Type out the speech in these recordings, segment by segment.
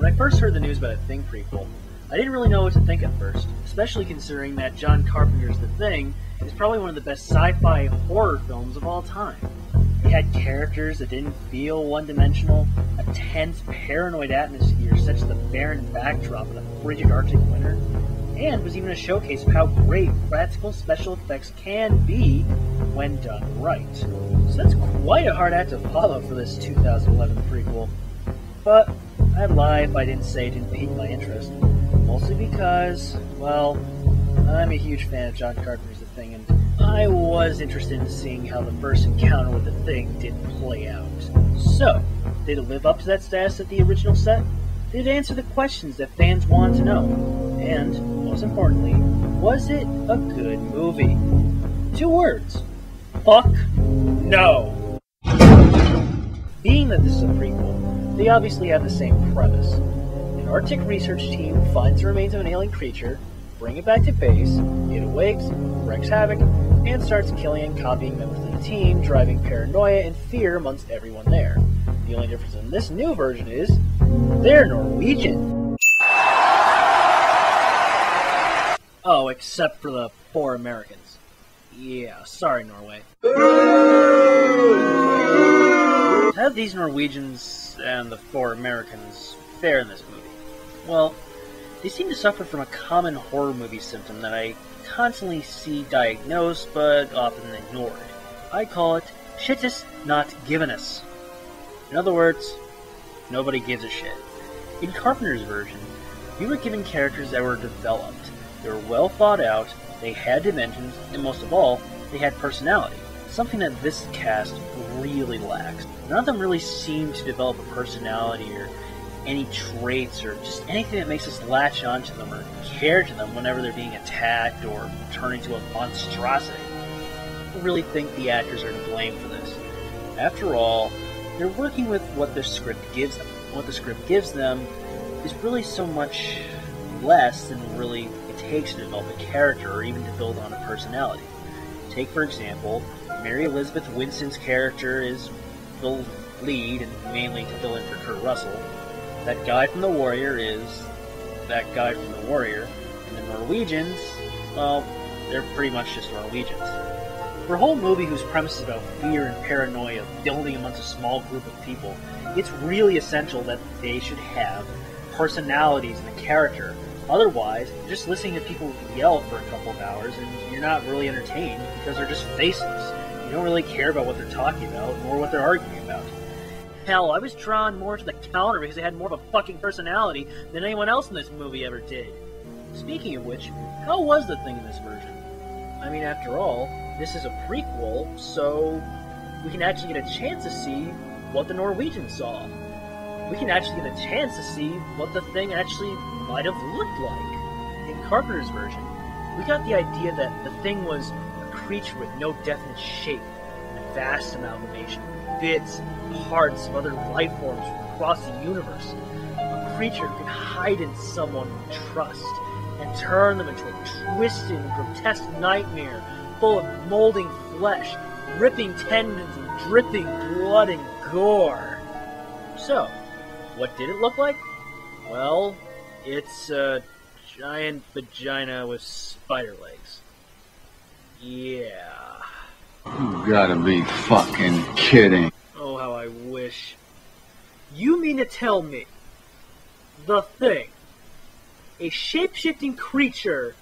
When I first heard the news about a Thing prequel, I didn't really know what to think at first, especially considering that John Carpenter's The Thing is probably one of the best sci-fi horror films of all time. It had characters that didn't feel one-dimensional, a tense, paranoid atmosphere such as the barren backdrop of a frigid Arctic winter, and was even a showcase of how great practical special effects can be when done right. So that's quite a hard act to follow for this 2011 prequel. But I'd lie if I didn't say it didn't pique my interest. Mostly because, well, I'm a huge fan of John Carpenter's The Thing, and I was interested in seeing how the first encounter with The Thing did play out. So, did it live up to that status at the original set? Did it answer the questions that fans wanted to know? And, most importantly, was it a good movie? 2 words. Fuck no! Being that this is a prequel, they obviously have the same premise. An Arctic research team finds the remains of an alien creature, bring it back to base, it awakes, wreaks havoc, and starts killing and copying members of the team, driving paranoia and fear amongst everyone there. The only difference in this new version is, they're Norwegian. Oh, except for the 4 Americans. Yeah, sorry, Norway. How do these Norwegians and the 4 Americans fare in this movie? Well, they seem to suffer from a common horror movie symptom that I constantly see diagnosed but often ignored. I call it shitus not giving us. In other words, nobody gives a shit. In Carpenter's version, we were given characters that were developed. They were well thought out, they had dimensions, and most of all, they had personality. Something that this cast really lacks. None of them really seem to develop a personality or any traits or just anything that makes us latch onto them or care to them whenever they're being attacked or turn into a monstrosity. I really think the actors are to blame for this. After all, they're working with what the script gives them. What the script gives them is really so much less than really it takes to develop a character or even to build on a personality. Take, for example, Mary Elizabeth Winston's character is the lead and mainly to fill in for Kurt Russell. That guy from The Warrior is that guy from The Warrior, and the Norwegians, well, they're pretty much just Norwegians. For a whole movie whose premise is about fear and paranoia building amongst a small group of people, it's really essential that they should have personalities and a character. Otherwise, you're just listening to people yell for a couple of hours and you're not really entertained because they're just faceless. You don't really care about what they're talking about nor what they're arguing about. Hell, I was drawn more to the counter because they had more of a fucking personality than anyone else in this movie ever did. Speaking of which, how was The Thing in this version? I mean, after all, this is a prequel, so we can actually get a chance to see what the Norwegians saw. We can actually get a chance to see what the Thing actually might have looked like. In Carpenter's version, we got the idea that the Thing was a creature with no definite shape, a vast amalgamation of bits and parts of other life forms from across the universe. A creature who can hide in someone we trust and turn them into a twisted and grotesque nightmare full of molding flesh, ripping tendons, and dripping blood and gore. So, what did it look like? Well, it's a giant vagina with spider legs. Yeah. You gotta be fucking kidding. Oh, how I wish. You mean to tell me The Thing, a shape-shifting creature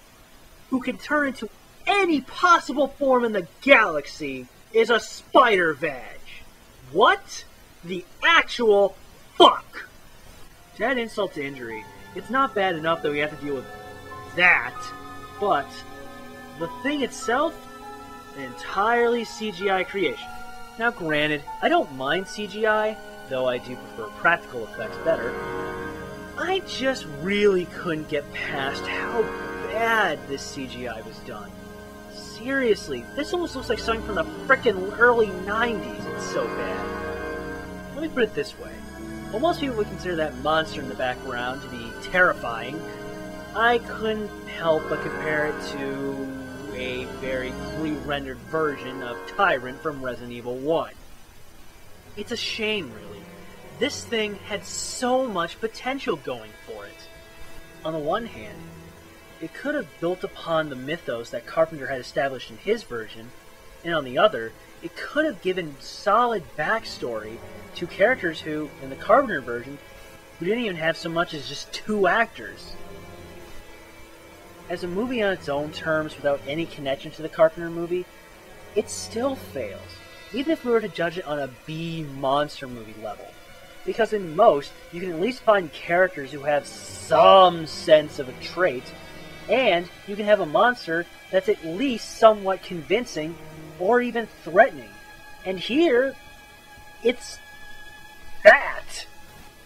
who can turn into any possible form in the galaxy, is a spider vag? What the actual fuck? To add insult to injury, it's not bad enough that we have to deal with that, but the Thing itself, an entirely CGI creation. Now granted, I don't mind CGI, though I do prefer practical effects better. I just really couldn't get past how bad this CGI was done. Seriously, this almost looks like something from the frickin' early 90s, it's so bad. Let me put it this way. While most people would consider that monster in the background to be terrifying, I couldn't help but compare it to a very pre-rendered version of Tyrant from Resident Evil 1. It's a shame, really. This thing had so much potential going for it. On the one hand, it could have built upon the mythos that Carpenter had established in his version, and on the other, it could have given solid backstory to characters who, in the Carpenter version, who didn't even have so much as just 2 actors. As a movie on its own terms without any connection to the Carpenter movie, it still fails, even if we were to judge it on a B monster movie level. Because in most, you can at least find characters who have some sense of a trait, and you can have a monster that's at least somewhat convincing or even threatening. And here, it's that.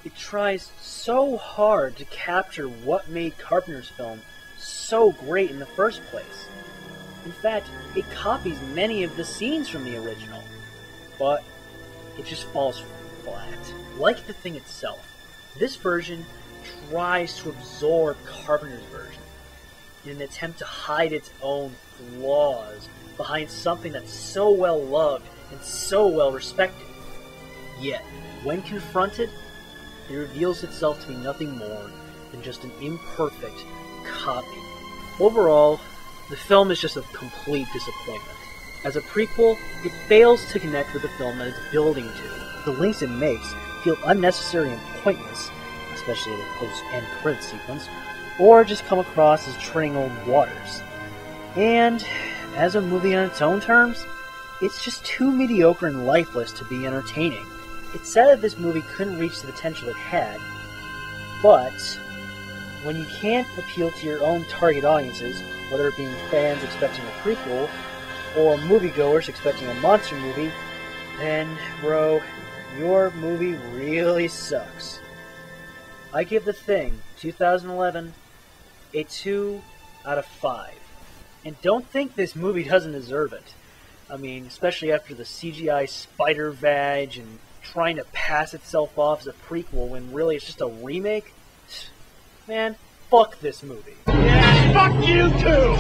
It tries so hard to capture what made Carpenter's film so great in the first place. In fact, it copies many of the scenes from the original, but it just falls flat. Like the thing itself, this version tries to absorb Carpenter's version in an attempt to hide its own flaws behind something that's so well loved and so well respected. Yet, when confronted, it reveals itself to be nothing more than just an imperfect copy. Overall, the film is just a complete disappointment. As a prequel, it fails to connect with the film that it's building to. The links it makes feel unnecessary and pointless, especially the post-end credit sequence, or just come across as treading old waters. And, as a movie on its own terms, it's just too mediocre and lifeless to be entertaining. It's sad that this movie couldn't reach the potential it had, but when you can't appeal to your own target audiences, whether it being fans expecting a prequel, or moviegoers expecting a monster movie, then, bro, your movie really sucks. I give The Thing, 2011, a 2 out of 5. And don't think this movie doesn't deserve it. I mean, especially after the CGI spider vag and trying to pass itself off as a prequel when really it's just a remake. Man, fuck this movie. Yeah, fuck you too!